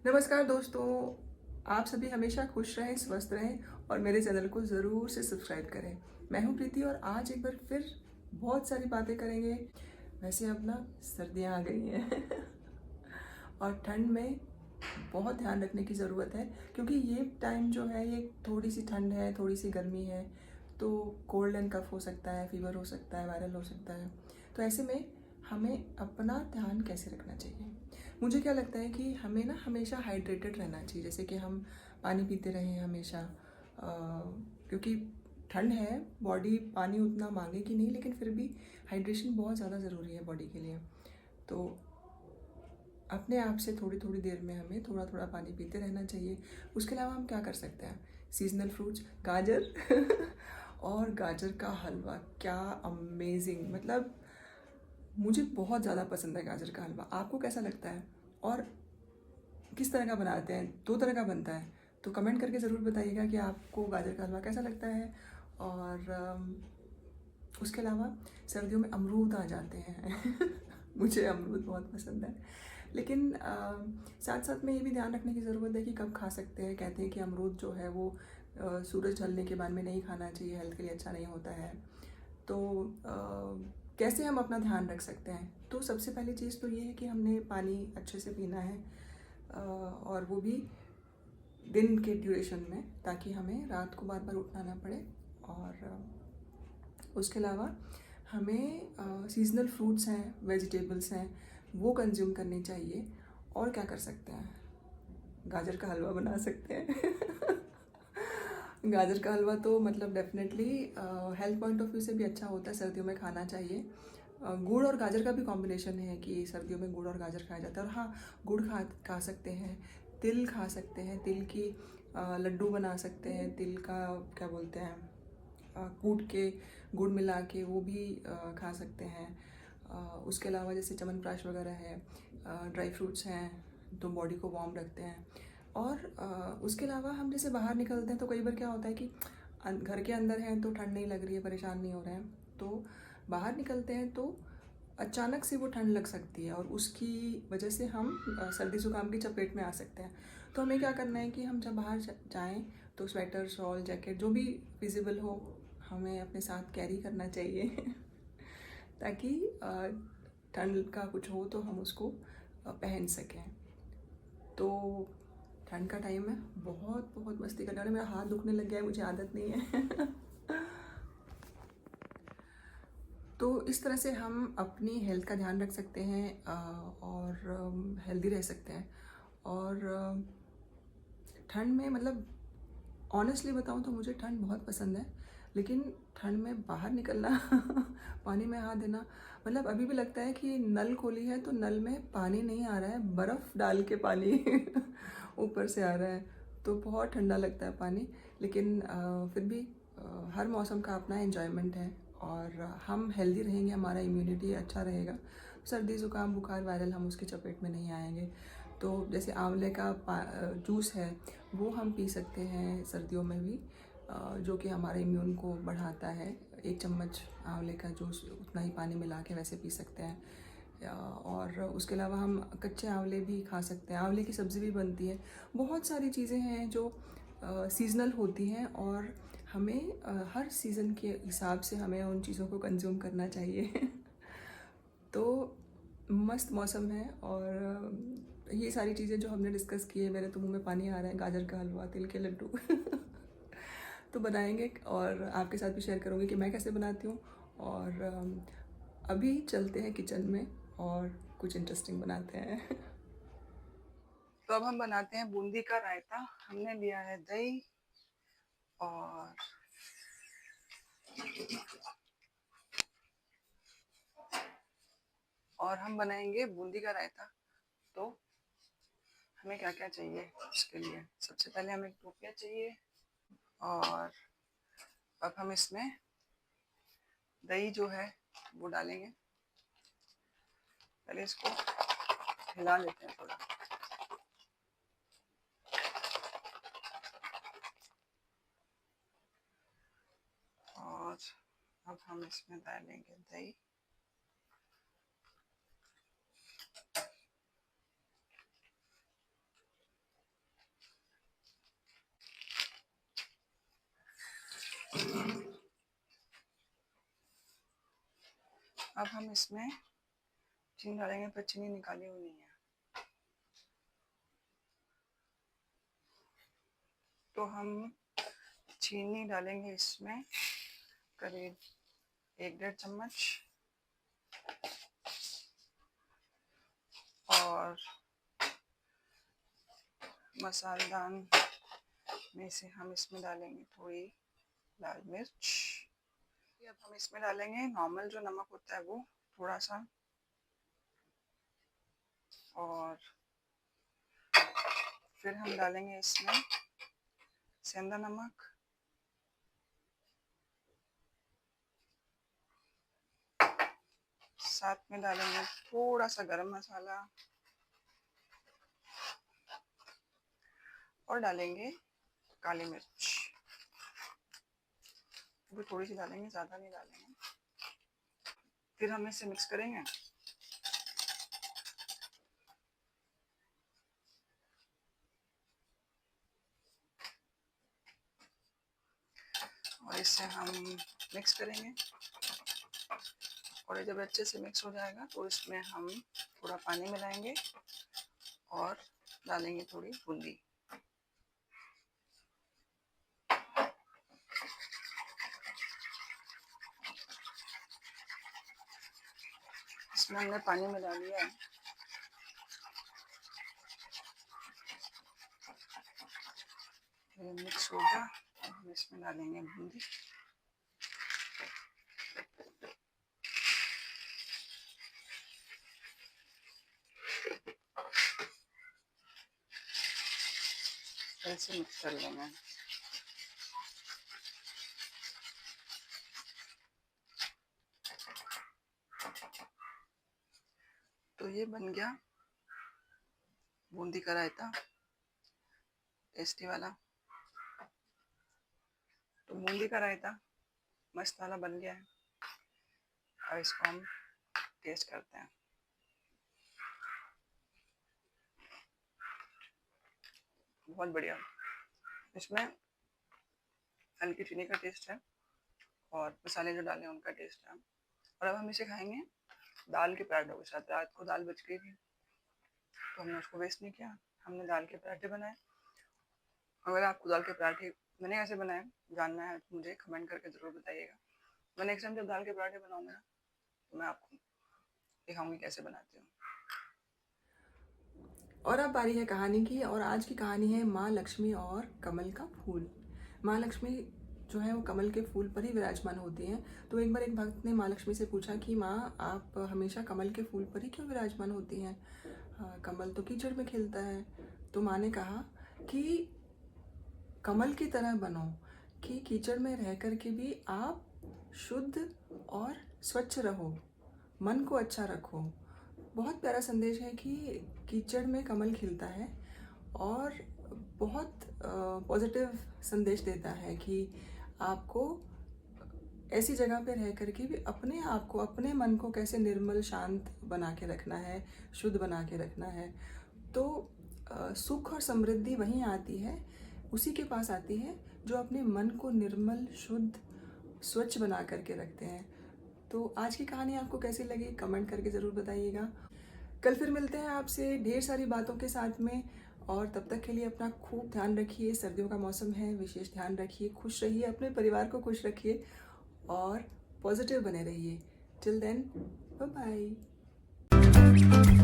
नमस्कार दोस्तों, आप सभी हमेशा खुश रहें, स्वस्थ रहें और मेरे चैनल को ज़रूर से सब्सक्राइब करें। मैं हूं प्रीति और आज एक बार फिर बहुत सारी बातें करेंगे। वैसे अब ना सर्दियां आ गई हैं और ठंड में बहुत ध्यान रखने की ज़रूरत है क्योंकि ये टाइम जो है ये थोड़ी सी ठंड है, थोड़ी सी गर्मी है, तो कोल्ड एंड कफ हो सकता है, फीवर हो सकता है, वायरल हो सकता है। तो ऐसे में हमें अपना ध्यान कैसे रखना चाहिए? मुझे क्या लगता है कि हमें ना हमेशा हाइड्रेटेड रहना चाहिए, जैसे कि हम पानी पीते रहें हमेशा, क्योंकि ठंड है, बॉडी पानी उतना मांगेगी नहीं, लेकिन फिर भी हाइड्रेशन बहुत ज़्यादा ज़रूरी है बॉडी के लिए। तो अपने आप से थोड़ी थोड़ी देर में हमें थोड़ा थोड़ा पानी पीते रहना चाहिए। उसके अलावा हम क्या कर सकते हैं? सीजनल फ्रूट्स, गाजर और गाजर का हलवा क्या अमेजिंग, मतलब मुझे बहुत ज़्यादा पसंद है गाजर का हलवा। आपको कैसा लगता है और किस तरह का बनाते हैं? दो तरह का बनता है, तो कमेंट करके ज़रूर बताइएगा कि आपको गाजर का हलवा कैसा लगता है। और उसके अलावा सर्दियों में अमरूद आ जाते हैं मुझे अमरूद बहुत पसंद है, लेकिन साथ साथ में ये भी ध्यान रखने की ज़रूरत है कि कब खा सकते हैं। कहते हैं कि अमरूद जो है वो सूरज ढलने के बाद में नहीं खाना चाहिए, हेल्थ के लिए अच्छा नहीं होता है। तो कैसे हम अपना ध्यान रख सकते हैं? तो सबसे पहली चीज़ तो ये है कि हमने पानी अच्छे से पीना है, और वो भी दिन के ड्यूरेशन में, ताकि हमें रात को बार बार उठना ना पड़े। और उसके अलावा हमें सीजनल फ्रूट्स हैं, वेजिटेबल्स हैं, वो कंज्यूम करनी चाहिए। और क्या कर सकते हैं? गाजर का हलवा बना सकते हैं गाजर का हलवा तो मतलब definitely health point of view से भी अच्छा होता है, सर्दियों में खाना चाहिए। गुड़ और गाजर का भी कॉम्बिनेशन है कि सर्दियों में गुड़ और गाजर खाया जाता है। और हाँ, गुड़ खा सकते हैं, तिल खा सकते हैं, तिल की लड्डू बना सकते हैं, तिल का क्या बोलते हैं, कूट के गुड़ मिला के वो भी खा सकते हैं। उसके अलावा जैसे च्यवनप्राश वगैरह है, ड्राई फ्रूट्स हैं, तो बॉडी को वार्म रखते हैं। और उसके अलावा हम जैसे बाहर निकलते हैं तो कई बार क्या होता है कि घर के अंदर हैं तो ठंड नहीं लग रही है, परेशान नहीं हो रहे हैं, तो बाहर निकलते हैं तो अचानक से वो ठंड लग सकती है और उसकी वजह से हम सर्दी जुकाम की चपेट में आ सकते हैं। तो हमें क्या करना है कि हम जब बाहर जाएं तो स्वेटर, शॉल, जैकेट जो भी विजिबल हो हमें अपने साथ कैरी करना चाहिए ताकि ठंड का कुछ हो तो हम उसको पहन सकें। तो ठंड का टाइम है, बहुत बहुत मस्ती करने वाले। मेरा हाथ दुखने लग गया है, मुझे आदत नहीं है तो इस तरह से हम अपनी हेल्थ का ध्यान रख सकते हैं और हेल्दी रह सकते हैं। और ठंड में मतलब ऑनेस्टली बताऊँ तो मुझे ठंड बहुत पसंद है, लेकिन ठंड में बाहर निकलना पानी में हाथ देना, मतलब अभी भी लगता है कि नल खोली है तो नल में पानी नहीं आ रहा है, बर्फ़ डाल के पानी ऊपर से आ रहा है, तो बहुत ठंडा लगता है पानी। लेकिन फिर भी हर मौसम का अपना एन्जॉयमेंट है और हम हेल्दी रहेंगे, हमारा इम्यूनिटी अच्छा रहेगा, सर्दी ज़ुकाम बुखार वायरल हम उसकी चपेट में नहीं आएंगे। तो जैसे आंवले का जूस है वो हम पी सकते हैं सर्दियों में भी, जो कि हमारे इम्यून को बढ़ाता है। 1 चम्मच आंवले का जूस उतना ही पानी मिला के वैसे पी सकते हैं। और उसके अलावा हम कच्चे आंवले भी खा सकते हैं, आंवले की सब्ज़ी भी बनती है। बहुत सारी चीज़ें हैं जो सीज़नल होती हैं और हमें हर सीज़न के हिसाब से हमें उन चीज़ों को कंज्यूम करना चाहिए तो मस्त मौसम है। और ये सारी चीज़ें जो हमने डिस्कस की है, मेरे तो मुंह में पानी आ रहा है। गाजर का हलवा, तिल के लड्डू तो बनाएंगे और आपके साथ भी शेयर करूँगी कि मैं कैसे बनाती हूँ। और अभी चलते हैं किचन में और कुछ इंटरेस्टिंग बनाते हैं तो अब हम बनाते हैं बूंदी का रायता। हमने लिया है दही और हम बनाएंगे बूंदी का रायता। तो हमें क्या क्या चाहिए उसके लिए? सबसे पहले हमें टोपिया चाहिए और अब हम इसमें दही जो है वो डालेंगे। पहले इसको हिला लेते हैं थोड़ा। और अब हम इसमें डालेंगे दही। अब हम इसमें चीनी डालेंगे, पर चीनी निकाली हुई नहीं है, तो हम चीनी डालेंगे इसमें करीब 1-1.5 चम्मच, और मसालेदान में से हम इसमें डालेंगे थोड़ी लाल मिर्च। अब हम इसमें डालेंगे नॉर्मल जो नमक होता है वो थोड़ा सा, और फिर हम डालेंगे इसमें सेंधा नमक, साथ में डालेंगे थोड़ा सा गरम मसाला, और डालेंगे काली मिर्च, भी थोड़ी सी डालेंगे, ज़्यादा नहीं डालेंगे। फिर हम इसे मिक्स करेंगे। और इसे हम मिक्स करेंगे, और जब अच्छे से मिक्स हो जाएगा तो इसमें हम थोड़ा पानी मिलाएंगे और डालेंगे थोड़ी बूंदी। इसमें हमने पानी मिला लिया है। ये मिक्स हो गया, हम इसमें डालेंगे बूंदी। ऐसे मिक्स कर लेंगे। तो ये बन गया बूंदी का रायता, टेस्टी वाला। तो बूंदी का रायता मस्त वाला बन गया है, और इसको हम टेस्ट करते हैं। बहुत बढ़िया, इसमें हल्की चीनी का टेस्ट है और मसाले जो डाले हैं उनका टेस्ट है। और अब हम इसे खाएंगे दाल के पराठों के साथ। रात को दाल बच गई थी तो हमने उसको वेस्ट नहीं किया, हमने दाल के पराठे बनाए। अगर आपको दाल के पराठे मैंने कैसे बनाए जानना है तो मुझे कमेंट करके ज़रूर बताइएगा। मैं नेक्स्ट टाइम जब दाल के पराठे बनाऊंगा ना तो मैं आपको दिखाऊंगी कैसे बनाती हूँ। और अब बारी है कहानी की, और आज की कहानी है माँ लक्ष्मी और कमल का फूल। माँ लक्ष्मी जो है वो कमल के फूल पर ही विराजमान होती हैं। तो एक बार एक भक्त ने माँ लक्ष्मी से पूछा कि माँ, आप हमेशा कमल के फूल पर ही क्यों विराजमान होती हैं? कमल तो कीचड़ में खिलता है। तो माँ ने कहा कि कमल की तरह बनो, कि कीचड़ में रह कर के भी आप शुद्ध और स्वच्छ रहो, मन को अच्छा रखो। बहुत प्यारा संदेश है कि कीचड़ में कमल खिलता है, और बहुत पॉजिटिव संदेश देता है कि आपको ऐसी जगह पे रह कर के भी अपने आप को, अपने मन को कैसे निर्मल शांत बना के रखना है, शुद्ध बना के रखना है। तो सुख और समृद्धि वहीं आती है, उसी के पास आती है जो अपने मन को निर्मल, शुद्ध, स्वच्छ बना करके रखते हैं। तो आज की कहानी आपको कैसी लगी कमेंट करके ज़रूर बताइएगा। कल फिर मिलते हैं आपसे ढेर सारी बातों के साथ में, और तब तक के लिए अपना खूब ध्यान रखिए। सर्दियों का मौसम है, विशेष ध्यान रखिए, खुश रहिए, अपने परिवार को खुश रखिए और पॉजिटिव बने रहिए। Till then, bye bye.